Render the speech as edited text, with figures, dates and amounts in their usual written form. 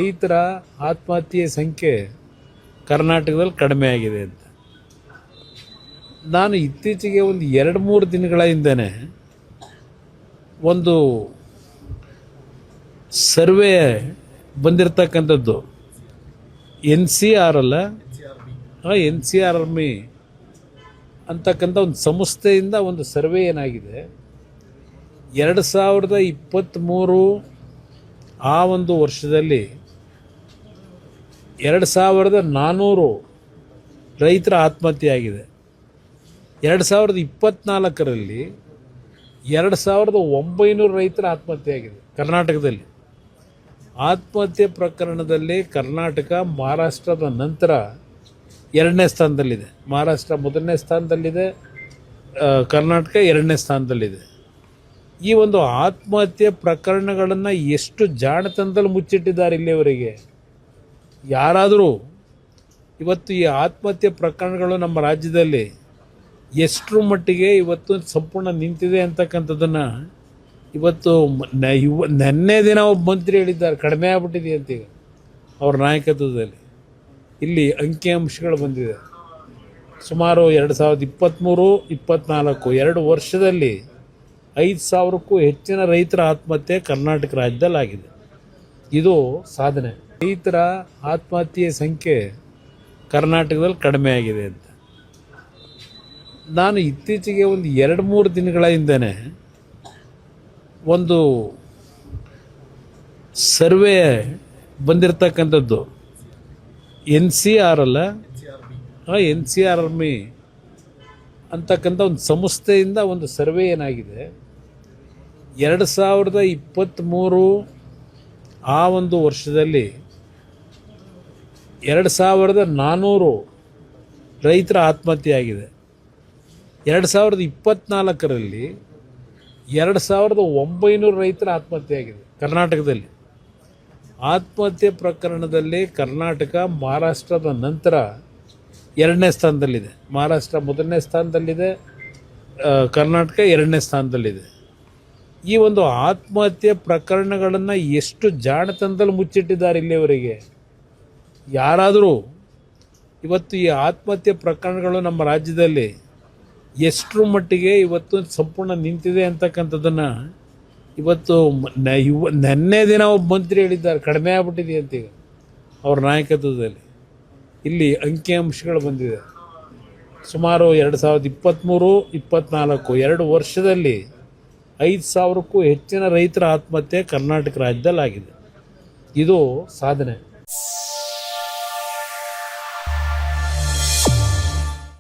ರೈತರ ಆತ್ಮಹತ್ಯೆ ಸಂಖ್ಯೆ ಕರ್ನಾಟಕದಲ್ಲಿ ಕಡಿಮೆ ಆಗಿದೆ ಅಂತ ನಾನು ಇತ್ತೀಚೆಗೆ ಒಂದು 2-3 ದಿನಗಳ ಹಿಂದೆನೇ ಒಂದು ಸರ್ವೆ ಬಂದಿರತಕ್ಕಂಥದ್ದು NCRME ಅಂತಕ್ಕಂಥ ಒಂದು ಸಂಸ್ಥೆಯಿಂದ ಒಂದು ಸರ್ವೆ ಏನಾಗಿದೆ 2023 ಆ ಒಂದು ವರ್ಷದಲ್ಲಿ 2400 ರೈತರ ಆತ್ಮಹತ್ಯೆ ಆಗಿದೆ. 2024ರಲ್ಲಿ 2900 ರೈತರ ಆತ್ಮಹತ್ಯೆ ಆಗಿದೆ. ಕರ್ನಾಟಕದಲ್ಲಿ ಆತ್ಮಹತ್ಯೆ ಪ್ರಕರಣದಲ್ಲಿ ಕರ್ನಾಟಕ ಮಹಾರಾಷ್ಟ್ರದ ನಂತರ 2ನೇ ಸ್ಥಾನದಲ್ಲಿದೆ. ಮಹಾರಾಷ್ಟ್ರ 1ನೇ ಸ್ಥಾನದಲ್ಲಿದೆ, ಕರ್ನಾಟಕ 2ನೇ ಸ್ಥಾನದಲ್ಲಿದೆ. ಈ ಒಂದು ಆತ್ಮಹತ್ಯೆ ಪ್ರಕರಣಗಳನ್ನು ಎಷ್ಟು ಜಾಣತನದಲ್ಲಿ ಮುಚ್ಚಿಟ್ಟಿದ್ದಾರೆ ಇಲ್ಲಿಯವರೆಗೆ. ಯಾರಾದರೂ ಇವತ್ತು ಈ ಆತ್ಮಹತ್ಯೆ ಪ್ರಕರಣಗಳು ನಮ್ಮ ರಾಜ್ಯದಲ್ಲಿ ಎಷ್ಟರ ಮಟ್ಟಿಗೆ ಇವತ್ತು ಸಂಪೂರ್ಣ ನಿಂತಿದೆ ಅಂತಕ್ಕಂಥದ್ದನ್ನು ಇವತ್ತು ನೆನ್ನೆ ದಿನ ಒಬ್ಬ ಮಂತ್ರಿ ಹೇಳಿದ್ದಾರೆ, ಕಡಿಮೆ ಆಗ್ಬಿಟ್ಟಿದೆ ಅಂತ. ಈಗ ಅವ್ರ ನಾಯಕತ್ವದಲ್ಲಿ ಇಲ್ಲಿ ಅಂಕಿಅಂಶಗಳು ಬಂದಿದೆ. ಸುಮಾರು 2023-24 2 ವರ್ಷದಲ್ಲಿ 5,000ಕ್ಕೂ ಹೆಚ್ಚಿನ ರೈತರ ಆತ್ಮಹತ್ಯೆ ಕರ್ನಾಟಕ ರಾಜ್ಯದಲ್ಲಿ ಆಗಿದೆ. ಇದು ಸಾಧನೆ. ರೈತರ ಆತ್ಮಹತ್ಯೆ ಸಂಖ್ಯೆ ಕರ್ನಾಟಕದಲ್ಲಿ ಕಡಿಮೆ ಆಗಿದೆ ಅಂತ ನಾನು ಇತ್ತೀಚೆಗೆ ಒಂದು 2-3 ದಿನಗಳ ಹಿಂದೆನೇ ಒಂದು ಸರ್ವೆ ಬಂದಿರತಕ್ಕಂಥದ್ದು NCRME ಅಂತಕ್ಕಂಥ ಒಂದು ಸಂಸ್ಥೆಯಿಂದ ಒಂದು ಸರ್ವೆ ಏನಾಗಿದೆ 2023 ಆ ಒಂದು ವರ್ಷದಲ್ಲಿ 2400 ರೈತರ ಆತ್ಮಹತ್ಯೆ ಆಗಿದೆ. 2024ರಲ್ಲಿ 2900 ರೈತರ ಆತ್ಮಹತ್ಯೆ ಆಗಿದೆ. ಕರ್ನಾಟಕದಲ್ಲಿ ಆತ್ಮಹತ್ಯೆ ಪ್ರಕರಣದಲ್ಲಿ ಕರ್ನಾಟಕ ಮಹಾರಾಷ್ಟ್ರದ ನಂತರ 2ನೇ ಸ್ಥಾನದಲ್ಲಿದೆ. ಮಹಾರಾಷ್ಟ್ರ 1ನೇ ಸ್ಥಾನದಲ್ಲಿದೆ, ಕರ್ನಾಟಕ 2ನೇ ಸ್ಥಾನದಲ್ಲಿದೆ. ಈ ಒಂದು ಆತ್ಮಹತ್ಯೆ ಪ್ರಕರಣಗಳನ್ನು ಎಷ್ಟು ಜಾಣತನದಲ್ಲಿ ಮುಚ್ಚಿಟ್ಟಿದ್ದಾರೆ ಇಲ್ಲಿಯವರೆಗೆ. ಯಾರಾದರೂ ಇವತ್ತು ಈ ಆತ್ಮಹತ್ಯೆ ಪ್ರಕರಣಗಳು ನಮ್ಮ ರಾಜ್ಯದಲ್ಲಿ ಎಷ್ಟರ ಮಟ್ಟಿಗೆ ಇವತ್ತು ಸಂಪೂರ್ಣ ನಿಂತಿದೆ ಅಂತಕ್ಕಂಥದ್ದನ್ನು ಇವತ್ತು ನೆನ್ನೆ ದಿನ ಒಬ್ಬ ಮಂತ್ರಿ ಹೇಳಿದ್ದಾರೆ, ಕಡಿಮೆ ಆಗ್ಬಿಟ್ಟಿದೆ ಅಂತ. ಈಗ ಅವ್ರ ನಾಯಕತ್ವದಲ್ಲಿ ಇಲ್ಲಿ ಅಂಕಿಅಂಶಗಳು ಬಂದಿದೆ. ಸುಮಾರು 2023-24 2 ವರ್ಷದಲ್ಲಿ 5,000ಕ್ಕೂ ಹೆಚ್ಚಿನ ರೈತರ ಆತ್ಮಹತ್ಯೆ ಕರ್ನಾಟಕ ರಾಜ್ಯದಲ್ಲಿ ಆಗಿದೆ. ಇದು ಸಾಧನೆ.